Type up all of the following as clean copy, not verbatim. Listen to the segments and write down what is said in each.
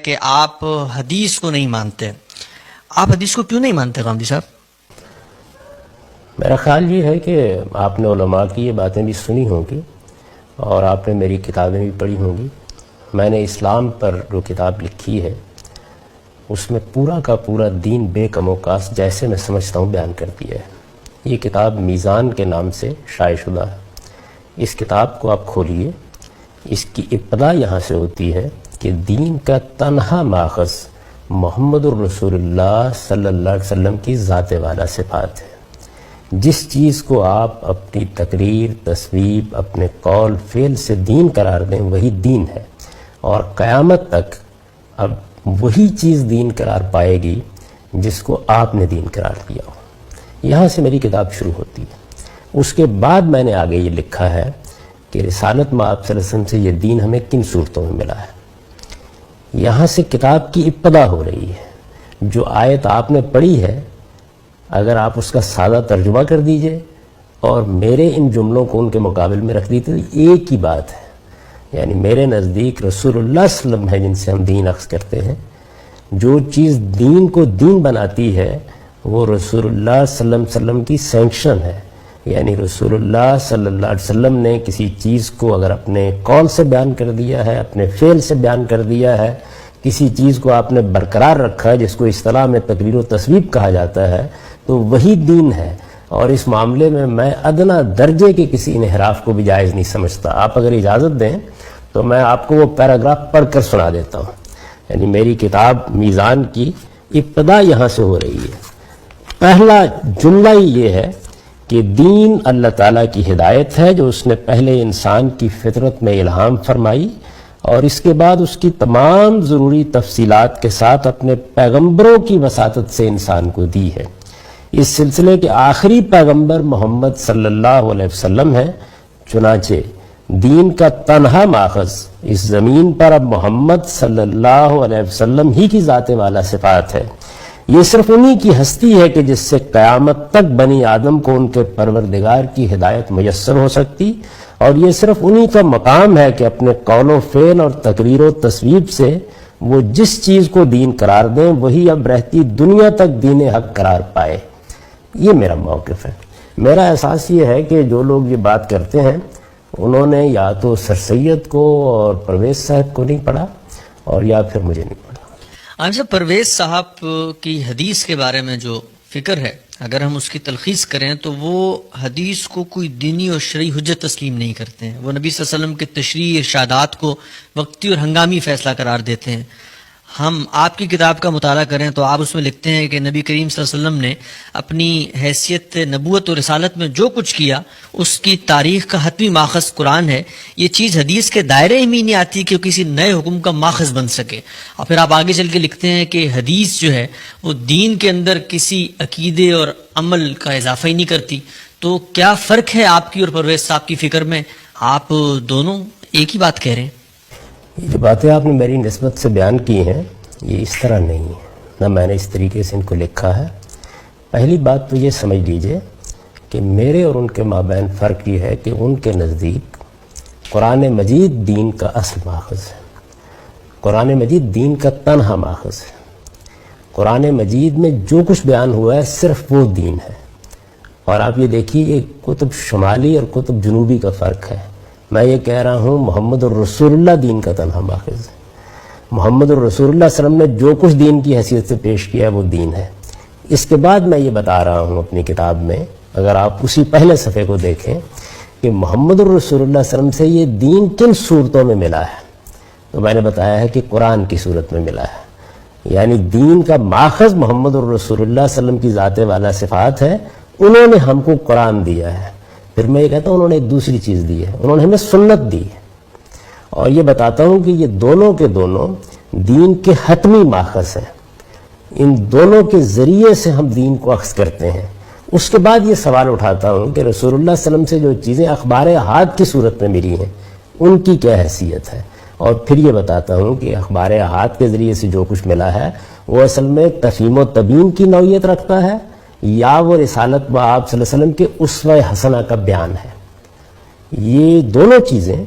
کہ آپ حدیث کو نہیں مانتے. آپ حدیث کو کیوں نہیں مانتے غامدی صاحب؟ میرا خیال یہ ہے کہ آپ نے علماء کی یہ باتیں بھی سنی ہوں گی اور آپ نے میری کتابیں بھی پڑھی ہوں گی. میں نے اسلام پر جو کتاب لکھی ہے اس میں پورا کا پورا دین بے کم و کاس جیسے میں سمجھتا ہوں بیان کر دیا ہے. یہ کتاب میزان کے نام سے شائع شدہ ہے. اس کتاب کو آپ کھولیے. اس کی ابتدا یہاں سے ہوتی ہے کہ دین کا تنہا ماخذ محمد الرسول اللہ صلی اللہ علیہ وسلم کی ذات والا صفات ہے. جس چیز کو آپ اپنی تقریر، تصویب، اپنے قول، فعل سے دین قرار دیں وہی دین ہے، اور قیامت تک اب وہی چیز دین قرار پائے گی جس کو آپ نے دین قرار دیا ہو. یہاں سے میری کتاب شروع ہوتی ہے. اس کے بعد میں نے آگے یہ لکھا ہے کہ رسالت میں آپ صلی اللہ علیہ وسلم سے یہ دین ہمیں کن صورتوں میں ملا ہے. یہاں سے کتاب کی ابتدا ہو رہی ہے. جو آیت آپ نے پڑھی ہے اگر آپ اس کا سادہ ترجمہ کر دیجئے اور میرے ان جملوں کو ان کے مقابل میں رکھ دیتے تو ایک ہی بات ہے. یعنی میرے نزدیک رسول اللہ صلی اللہ علیہ وسلم ہے جن سے ہم دین اخذ کرتے ہیں. جو چیز دین کو دین بناتی ہے وہ رسول اللہ صلی اللہ علیہ وسلم کی سینکشن ہے. یعنی رسول اللہ صلی اللہ علیہ وسلم نے کسی چیز کو اگر اپنے قول سے بیان کر دیا ہے، اپنے فعل سے بیان کر دیا ہے، کسی چیز کو آپ نے برقرار رکھا ہے جس کو اصطلاح میں تقریر و تصویب کہا جاتا ہے تو وہی دین ہے. اور اس معاملے میں ادنا درجے کے کسی انحراف کو بھی جائز نہیں سمجھتا. آپ اگر اجازت دیں تو میں آپ کو وہ پیراگراف پڑھ کر سنا دیتا ہوں. یعنی میری کتاب میزان کی ابتدا یہاں سے ہو رہی ہے. پہلا جملہ ہی یہ ہے کہ دین اللہ تعالیٰ کی ہدایت ہے جو اس نے پہلے انسان کی فطرت میں الہام فرمائی اور اس کے بعد اس کی تمام ضروری تفصیلات کے ساتھ اپنے پیغمبروں کی وساطت سے انسان کو دی ہے. اس سلسلے کے آخری پیغمبر محمد صلی اللہ علیہ وسلم ہیں. چنانچہ دین کا تنہا ماخذ اس زمین پر اب محمد صلی اللہ علیہ وسلم ہی کی ذات والا صفات ہے. یہ صرف انہی کی ہستی ہے کہ جس سے قیامت تک بنی آدم کو ان کے پروردگار کی ہدایت میسر ہو سکتی، اور یہ صرف انہی کا مقام ہے کہ اپنے قول و فعل اور تقریر و تصویب سے وہ جس چیز کو دین قرار دیں وہی اب رہتی دنیا تک دین حق قرار پائے. یہ میرا موقف ہے. میرا احساس یہ ہے کہ جو لوگ یہ بات کرتے ہیں انہوں نے یا تو سر سید کو اور پرویز صاحب کو نہیں پڑھا اور یا پھر مجھے نہیں پڑھا. عام صاحب، پرویز صاحب کی حدیث کے بارے میں جو فکر ہے اگر ہم اس کی تلخیص کریں تو وہ حدیث کو کوئی دینی اور شرعی حجت تسلیم نہیں کرتے ہیں. وہ نبی صلی اللہ علیہ وسلم کے تشریح ارشادات کو وقتی اور ہنگامی فیصلہ قرار دیتے ہیں. ہم آپ کی کتاب کا مطالعہ کریں تو آپ اس میں لکھتے ہیں کہ نبی کریم صلی اللہ علیہ وسلم نے اپنی حیثیت نبوت اور رسالت میں جو کچھ کیا اس کی تاریخ کا حتمی ماخذ قرآن ہے. یہ چیز حدیث کے دائرے میں نہیں آتی کہ وہ کسی نئے حکم کا ماخذ بن سکے. اور پھر آپ آگے چل کے لکھتے ہیں کہ حدیث جو ہے وہ دین کے اندر کسی عقیدے اور عمل کا اضافہ ہی نہیں کرتی. تو کیا فرق ہے آپ کی اور پرویز صاحب کی فکر میں؟ آپ دونوں ایک ہی بات کہہ رہے ہیں. یہ جو باتیں آپ نے میری نسبت سے بیان کی ہیں یہ اس طرح نہیں ہے، نہ میں نے اس طریقے سے ان کو لکھا ہے. پہلی بات تو یہ سمجھ لیجئے کہ میرے اور ان کے مابین فرق یہ ہے کہ ان کے نزدیک قرآن مجید دین کا اصل ماخذ ہے. قرآن مجید دین کا تنہا ماخذ ہے. قرآن مجید میں جو کچھ بیان ہوا ہے صرف وہ دین ہے. اور آپ یہ دیکھیے یہ کتب شمالی اور کتب جنوبی کا فرق ہے. میں یہ کہہ رہا ہوں محمد الرسول اللہ دین کا تنہا ماخذ ہے. محمد الرسول اللہ صلی اللہ علیہ وسلم نے جو کچھ دین کی حیثیت سے پیش کیا ہے وہ دین ہے. اس کے بعد میں یہ بتا رہا ہوں اپنی کتاب میں، اگر آپ اسی پہلے صفحے کو دیکھیں کہ محمد الرسول اللہ صلی اللہ علیہ وسلم سے یہ دین کن صورتوں میں ملا ہے، تو میں نے بتایا ہے کہ قرآن کی صورت میں ملا ہے. یعنی دین کا ماخذ محمد الرسول اللہ صلی اللہ علیہ وسلم کی ذات والا صفات ہے. انہوں نے ہم کو قرآن دیا ہے. پھر میں یہ کہتا ہوں انہوں نے ایک دوسری چیز دی ہے، انہوں نے ہمیں سنت دی ہے. اور یہ بتاتا ہوں کہ یہ دونوں کے دونوں دین کے حتمی ماخذ ہیں. ان دونوں کے ذریعے سے ہم دین کو اخذ کرتے ہیں. اس کے بعد یہ سوال اٹھاتا ہوں کہ رسول اللہ صلی اللہ علیہ وسلم سے جو چیزیں اخبار احاد کی صورت میں ملی ہیں ان کی کیا حیثیت ہے. اور پھر یہ بتاتا ہوں کہ اخبار احاد کے ذریعے سے جو کچھ ملا ہے وہ اصل میں تفہیم و تبیین کی نوعیت رکھتا ہے یا وہ رسالت با آپ صلی اللہ علیہ وسلم کے اسوہ حسنہ کا بیان ہے. یہ دونوں چیزیں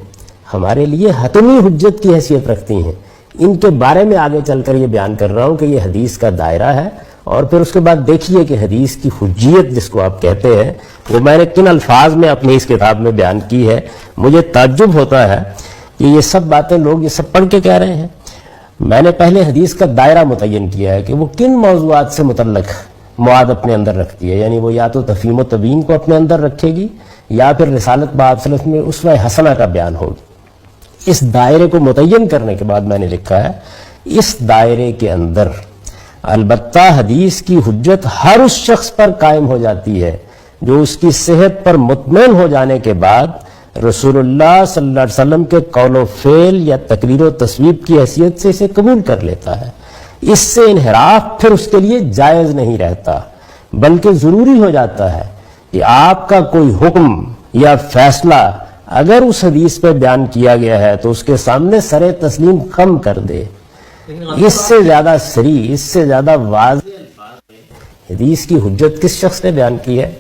ہمارے لیے حتمی حجت کی حیثیت رکھتی ہیں. ان کے بارے میں آگے چل کر یہ بیان کر رہا ہوں کہ یہ حدیث کا دائرہ ہے، اور پھر اس کے بعد دیکھیے کہ حدیث کی حجیت جس کو آپ کہتے ہیں وہ میں نے کن الفاظ میں اپنی اس کتاب میں بیان کی ہے۔ مجھے تعجب ہوتا ہے کہ یہ سب باتیں لوگ یہ سب پڑھ کے کہہ رہے ہیں۔ میں نے پہلے حدیث کا دائرہ متعین کیا ہے کہ وہ کن موضوعات سے متعلق مواد اپنے اندر رکھتی ہے، یعنی وہ یا تو تفہیم و تبیین کو اپنے اندر رکھے گی یا پھر رسالت باب صلی اللہ علیہ وسلم میں اسوہ حسنہ کا بیان ہوگی۔ اس دائرے کو متعین کرنے کے بعد میں نے لکھا ہے اس دائرے کے اندر البتہ حدیث کی حجت ہر اس شخص پر قائم ہو جاتی ہے جو اس کی صحت پر مطمئن ہو جانے کے بعد رسول اللہ صلی اللہ علیہ وسلم کے قول و فعل یا تقریر و تصویب کی حیثیت سے اسے قبول کر لیتا ہے۔ اس سے انحراف پھر اس کے لیے جائز نہیں رہتا، بلکہ ضروری ہو جاتا ہے کہ آپ کا کوئی حکم یا فیصلہ اگر اس حدیث پہ بیان کیا گیا ہے تو اس کے سامنے سر تسلیم خم کر دے۔ اس سے زیادہ صریح، اس سے زیادہ واضح الفاظ میں حدیث کی حجت کس شخص نے بیان کی ہے؟